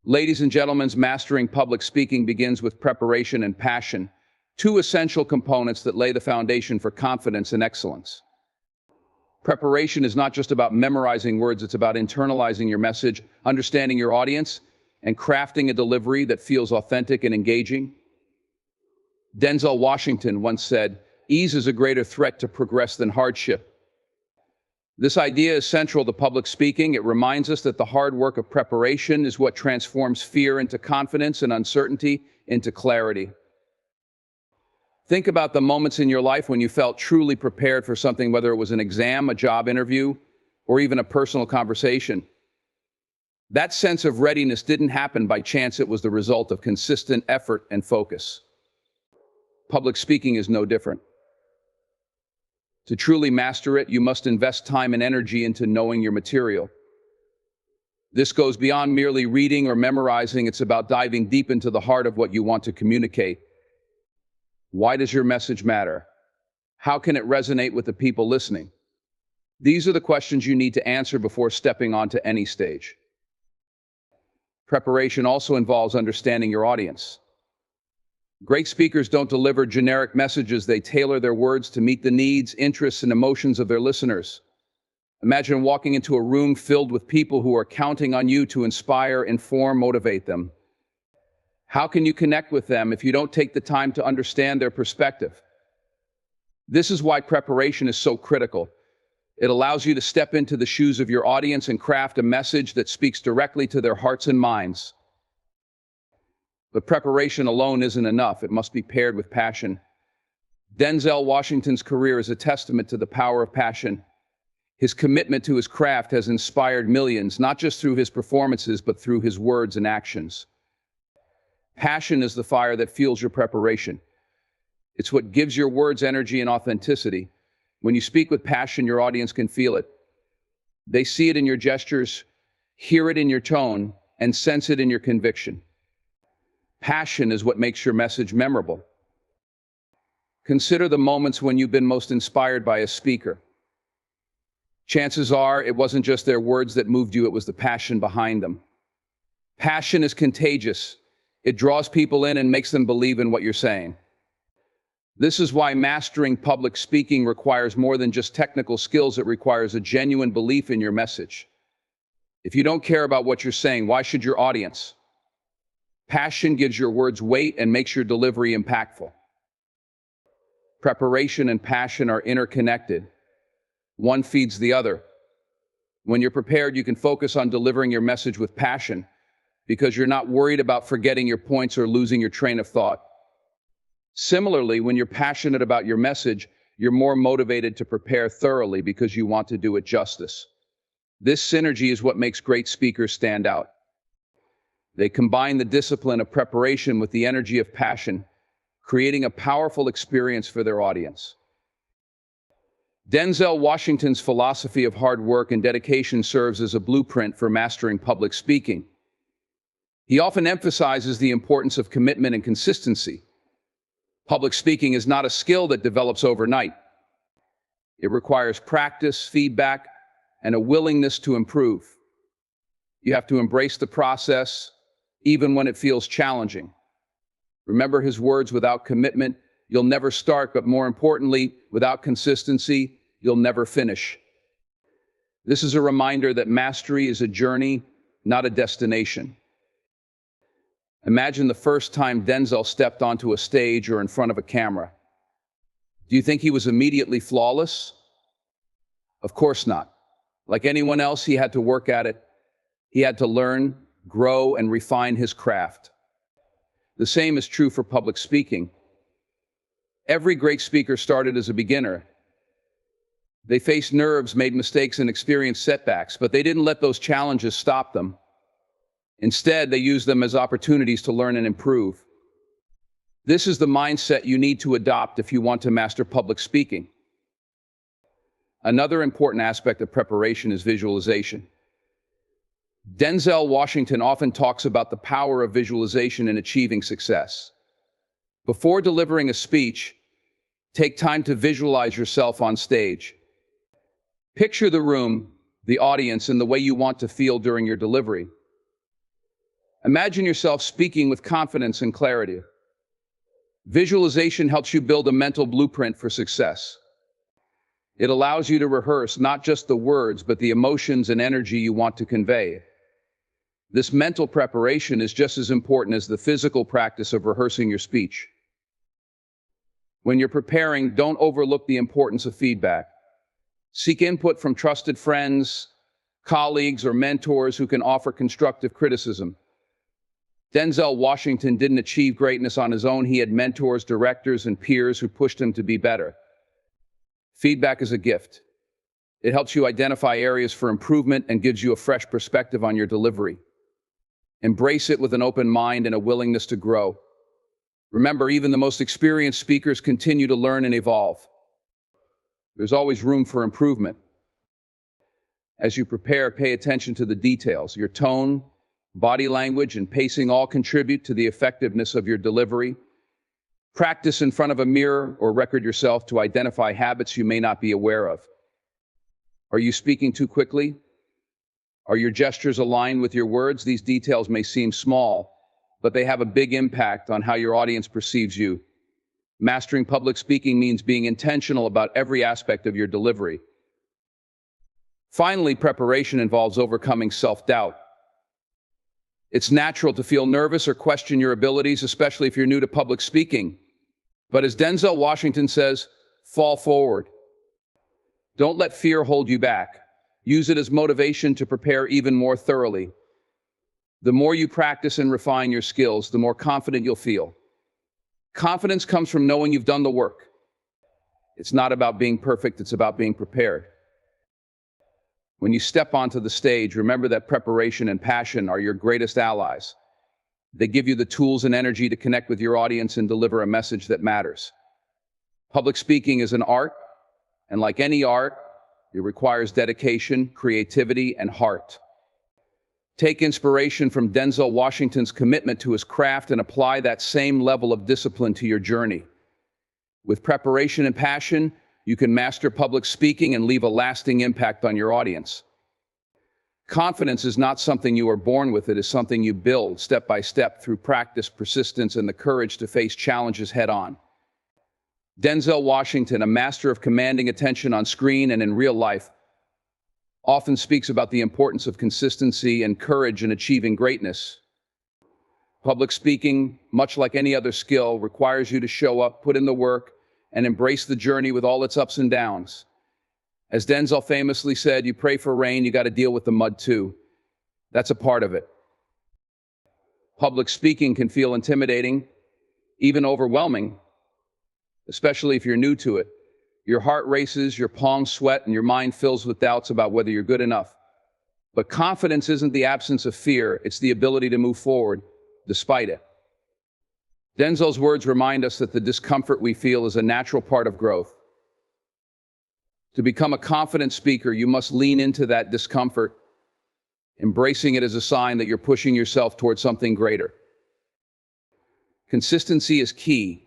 Ladies and gentlemen, mastering public speaking begins with preparation and passion, two essential components that lay the foundation for confidence and excellence. Preparation is not just about memorizing words, it's about internalizing your message, understanding your audience, and crafting a delivery that feels authentic and engaging. Denzel Washington once said, "Ease is a greater threat to progress than hardship." This idea is central to public speaking. It reminds us that the hard work of preparation is what transforms fear into confidence and uncertainty into clarity. Think about the moments in your life when you felt truly prepared for something, whether it was an exam, a job interview, or even a personal conversation. That sense of readiness didn't happen by chance. It was the result of consistent effort and focus. Public speaking is no different. To truly master it, you must invest time and energy into knowing your material. This goes beyond merely reading or memorizing. It's about diving deep into the heart of what you want to communicate. Why does your message matter? How can it resonate with the people listening? These are the questions you need to answer before stepping onto any stage. Preparation also involves understanding your audience. Great speakers don't deliver generic messages. They tailor their words to meet the needs, interests, and emotions of their listeners. Imagine walking into a room filled with people who are counting on you to inspire, inform, motivate them. How can you connect with them if you don't take the time to understand their perspective? This is why preparation is so critical. It allows you to step into the shoes of your audience and craft a message that speaks directly to their hearts and minds. But preparation alone isn't enough. It must be paired with passion. Denzel Washington's career is a testament to the power of passion. His commitment to his craft has inspired millions, not just through his performances, but through his words and actions. Passion is the fire that fuels your preparation. It's what gives your words energy and authenticity. When you speak with passion, your audience can feel it. They see it in your gestures, hear it in your tone, and sense it in your conviction. Passion is what makes your message memorable. Consider the moments when you've been most inspired by a speaker. Chances are it wasn't just their words that moved you, it was the passion behind them. Passion is contagious. It draws people in and makes them believe in what you're saying. This is why mastering public speaking requires more than just technical skills. It requires a genuine belief in your message. If you don't care about what you're saying, why should your audience? Passion gives your words weight and makes your delivery impactful. Preparation and passion are interconnected. One feeds the other. When you're prepared, you can focus on delivering your message with passion because you're not worried about forgetting your points or losing your train of thought. Similarly, when you're passionate about your message, you're more motivated to prepare thoroughly because you want to do it justice. This synergy is what makes great speakers stand out. They combine the discipline of preparation with the energy of passion, creating a powerful experience for their audience. Denzel Washington's philosophy of hard work and dedication serves as a blueprint for mastering public speaking. He often emphasizes the importance of commitment and consistency. Public speaking is not a skill that develops overnight. It requires practice, feedback, and a willingness to improve. You have to embrace the process, even when it feels challenging. Remember his words, without commitment, you'll never start, but more importantly, without consistency, you'll never finish. This is a reminder that mastery is a journey, not a destination. Imagine the first time Denzel stepped onto a stage or in front of a camera. Do you think he was immediately flawless? Of course not. Like anyone else, he had to work at it. He had to learn, grow, and refine his craft. The same is true for public speaking. Every great speaker started as a beginner. They faced nerves, made mistakes, and experienced setbacks, but they didn't let those challenges stop them. Instead, they used them as opportunities to learn and improve. This is the mindset you need to adopt if you want to master public speaking. Another important aspect of preparation is visualization. Denzel Washington often talks about the power of visualization in achieving success. Before delivering a speech, take time to visualize yourself on stage. Picture the room, the audience, and the way you want to feel during your delivery. Imagine yourself speaking with confidence and clarity. Visualization helps you build a mental blueprint for success. It allows you to rehearse not just the words, but the emotions and energy you want to convey. This mental preparation is just as important as the physical practice of rehearsing your speech. When you're preparing, don't overlook the importance of feedback. Seek input from trusted friends, colleagues, or mentors who can offer constructive criticism. Denzel Washington didn't achieve greatness on his own. He had mentors, directors, and peers who pushed him to be better. Feedback is a gift. It helps you identify areas for improvement and gives you a fresh perspective on your delivery. Embrace it with an open mind and a willingness to grow. Remember, even the most experienced speakers continue to learn and evolve. There's always room for improvement. As you prepare, pay attention to the details. Your tone, body language, and pacing all contribute to the effectiveness of your delivery. Practice in front of a mirror or record yourself to identify habits you may not be aware of. Are you speaking too quickly? Are your gestures aligned with your words? These details may seem small, but they have a big impact on how your audience perceives you. Mastering public speaking means being intentional about every aspect of your delivery. Finally, preparation involves overcoming self-doubt. It's natural to feel nervous or question your abilities, especially if you're new to public speaking. But as Denzel Washington says, fall forward. Don't let fear hold you back. Use it as motivation to prepare even more thoroughly. The more you practice and refine your skills, the more confident you'll feel. Confidence comes from knowing you've done the work. It's not about being perfect, it's about being prepared. When you step onto the stage, remember that preparation and passion are your greatest allies. They give you the tools and energy to connect with your audience and deliver a message that matters. Public speaking is an art, and like any art, it requires dedication, creativity, and heart. Take inspiration from Denzel Washington's commitment to his craft and apply that same level of discipline to your journey. With preparation and passion, you can master public speaking and leave a lasting impact on your audience. Confidence is not something you are born with, it is something you build step by step through practice, persistence, and the courage to face challenges head on. Denzel Washington, a master of commanding attention on screen and in real life, often speaks about the importance of consistency and courage in achieving greatness. Public speaking, much like any other skill, requires you to show up, put in the work, and embrace the journey with all its ups and downs. As Denzel famously said, you pray for rain, you got to deal with the mud too. That's a part of it. Public speaking can feel intimidating, even overwhelming, especially if you're new to it. Your heart races, your palms sweat, and your mind fills with doubts about whether you're good enough. But confidence isn't the absence of fear, it's the ability to move forward despite it. Denzel's words remind us that the discomfort we feel is a natural part of growth. To become a confident speaker, you must lean into that discomfort, embracing it as a sign that you're pushing yourself towards something greater. Consistency is key.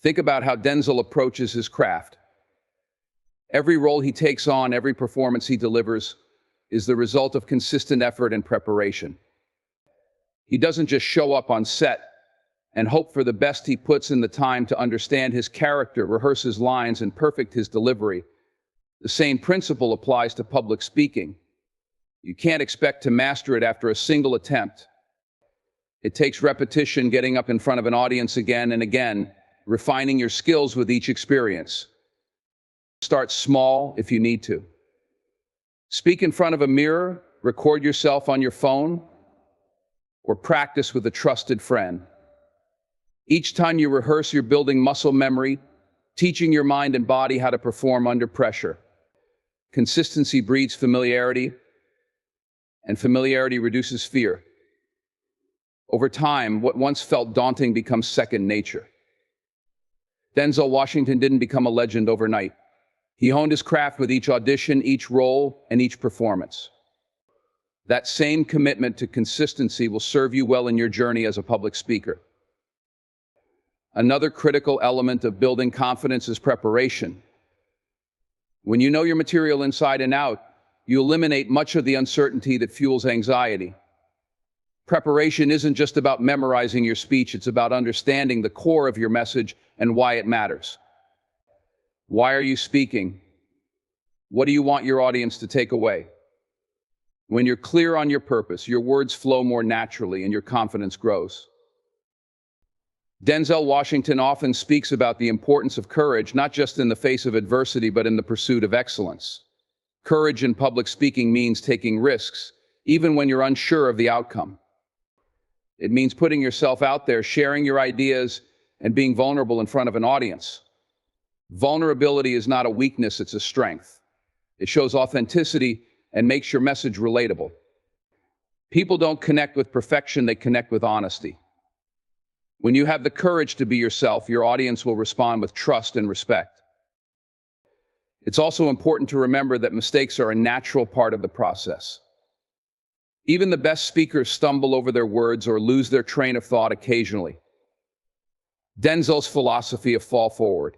Think about how Denzel approaches his craft. Every role he takes on, every performance he delivers, is the result of consistent effort and preparation. He doesn't just show up on set and hope for the best. He puts in the time to understand his character, rehearse his lines, and perfect his delivery. The same principle applies to public speaking. You can't expect to master it after a single attempt. It takes repetition, getting up in front of an audience again and again, refining your skills with each experience. Start small if you need to. Speak in front of a mirror, record yourself on your phone, or practice with a trusted friend. Each time you rehearse, you're building muscle memory, teaching your mind and body how to perform under pressure. Consistency breeds familiarity, and familiarity reduces fear. Over time, what once felt daunting becomes second nature. Denzel Washington didn't become a legend overnight. He honed his craft with each audition, each role, and each performance. That same commitment to consistency will serve you well in your journey as a public speaker. Another critical element of building confidence is preparation. When you know your material inside and out, you eliminate much of the uncertainty that fuels anxiety. Preparation isn't just about memorizing your speech, it's about understanding the core of your message and why it matters. Why are you speaking? What do you want your audience to take away? When you're clear on your purpose, your words flow more naturally and your confidence grows. Denzel Washington often speaks about the importance of courage, not just in the face of adversity, but in the pursuit of excellence. Courage in public speaking means taking risks, even when you're unsure of the outcome. It means putting yourself out there, sharing your ideas, and being vulnerable in front of an audience. Vulnerability is not a weakness, it's a strength. It shows authenticity and makes your message relatable. People don't connect with perfection, they connect with honesty. When you have the courage to be yourself, your audience will respond with trust and respect. It's also important to remember that mistakes are a natural part of the process. Even the best speakers stumble over their words or lose their train of thought occasionally. Denzel's philosophy of fall forward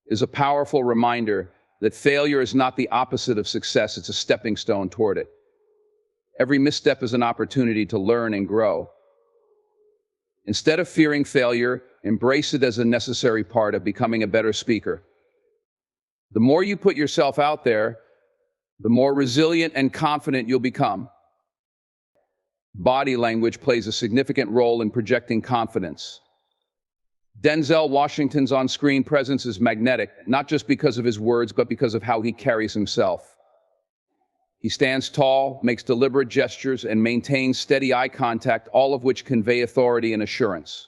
is a powerful reminder that failure is not the opposite of success, it's a stepping stone toward it. Every misstep is an opportunity to learn and grow. Instead of fearing failure, embrace it as a necessary part of becoming a better speaker. The more you put yourself out there, the more resilient and confident you'll become. Body language plays a significant role in projecting confidence. Denzel Washington's on-screen presence is magnetic, not just because of his words, but because of how he carries himself. He stands tall, makes deliberate gestures, and maintains steady eye contact, all of which convey authority and assurance.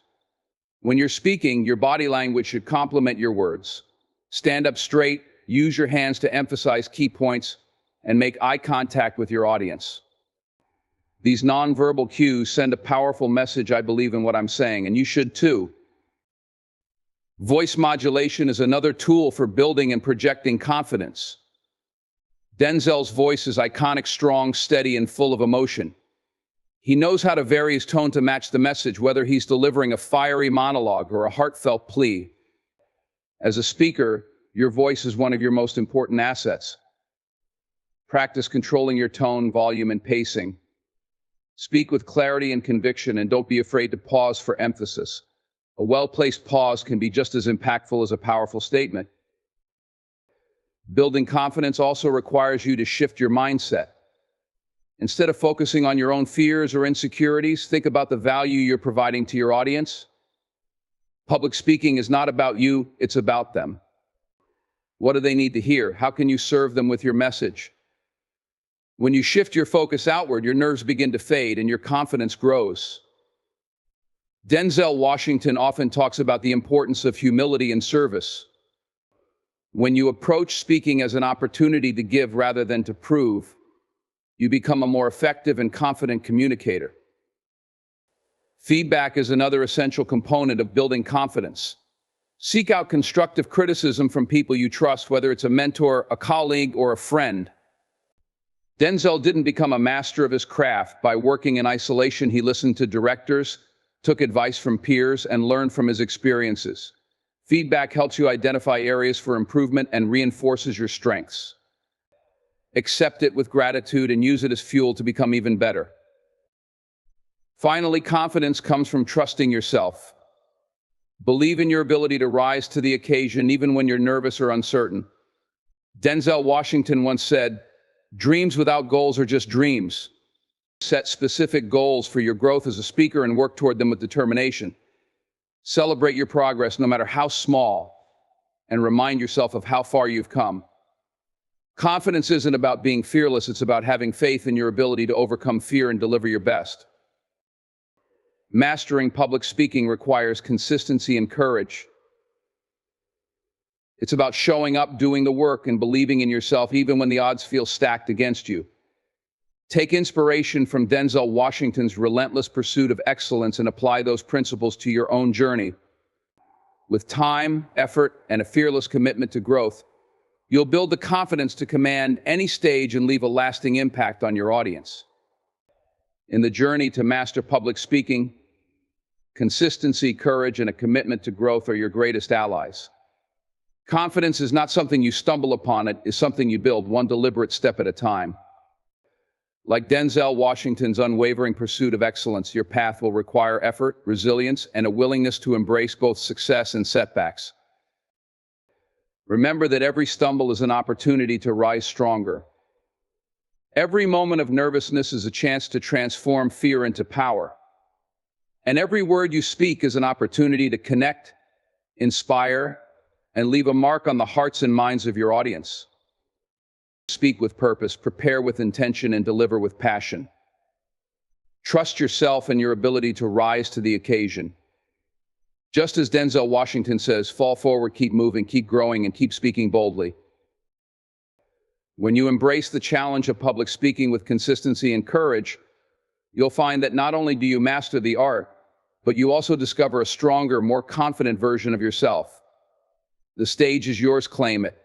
When you're speaking, your body language should complement your words. Stand up straight, use your hands to emphasize key points, and make eye contact with your audience. These nonverbal cues send a powerful message: I believe in what I'm saying, and you should too. Voice modulation is another tool for building and projecting confidence. Denzel's voice is iconic, strong, steady, and full of emotion. He knows how to vary his tone to match the message, whether he's delivering a fiery monologue or a heartfelt plea. As a speaker, your voice is one of your most important assets. Practice controlling your tone, volume, and pacing. Speak with clarity and conviction, and don't be afraid to pause for emphasis. A well-placed pause can be just as impactful as a powerful statement. Building confidence also requires you to shift your mindset. Instead of focusing on your own fears or insecurities, think about the value you're providing to your audience. Public speaking is not about you, it's about them. What do they need to hear? How can you serve them with your message? When you shift your focus outward, your nerves begin to fade and your confidence grows. Denzel Washington often talks about the importance of humility and service. When you approach speaking as an opportunity to give rather than to prove, you become a more effective and confident communicator. Feedback is another essential component of building confidence. Seek out constructive criticism from people you trust, whether it's a mentor, a colleague, or a friend. Denzel didn't become a master of his craft by working in isolation. He listened to directors, took advice from peers, and learned from his experiences. Feedback helps you identify areas for improvement and reinforces your strengths. Accept it with gratitude and use it as fuel to become even better. Finally, confidence comes from trusting yourself. Believe in your ability to rise to the occasion even when you're nervous or uncertain. Denzel Washington once said, "Dreams without goals are just dreams." Set specific goals for your growth as a speaker and work toward them with determination. Celebrate your progress, no matter how small, and remind yourself of how far you've come. Confidence isn't about being fearless, it's about having faith in your ability to overcome fear and deliver your best. Mastering public speaking requires consistency and courage. It's about showing up, doing the work, and believing in yourself even when the odds feel stacked against you. Take inspiration from Denzel Washington's relentless pursuit of excellence and apply those principles to your own journey. With time, effort, and a fearless commitment to growth, you'll build the confidence to command any stage and leave a lasting impact on your audience. In the journey to master public speaking, consistency, courage, and a commitment to growth are your greatest allies. Confidence is not something you stumble upon, it is something you build one deliberate step at a time. Like Denzel Washington's unwavering pursuit of excellence, your path will require effort, resilience, and a willingness to embrace both success and setbacks. Remember that every stumble is an opportunity to rise stronger. Every moment of nervousness is a chance to transform fear into power. And every word you speak is an opportunity to connect, inspire, and leave a mark on the hearts and minds of your audience. Speak with purpose, prepare with intention, and deliver with passion. Trust yourself and your ability to rise to the occasion. Just as Denzel Washington says, fall forward, keep moving, keep growing, and keep speaking boldly. When you embrace the challenge of public speaking with consistency and courage, you'll find that not only do you master the art, but you also discover a stronger, more confident version of yourself. The stage is yours, claim it.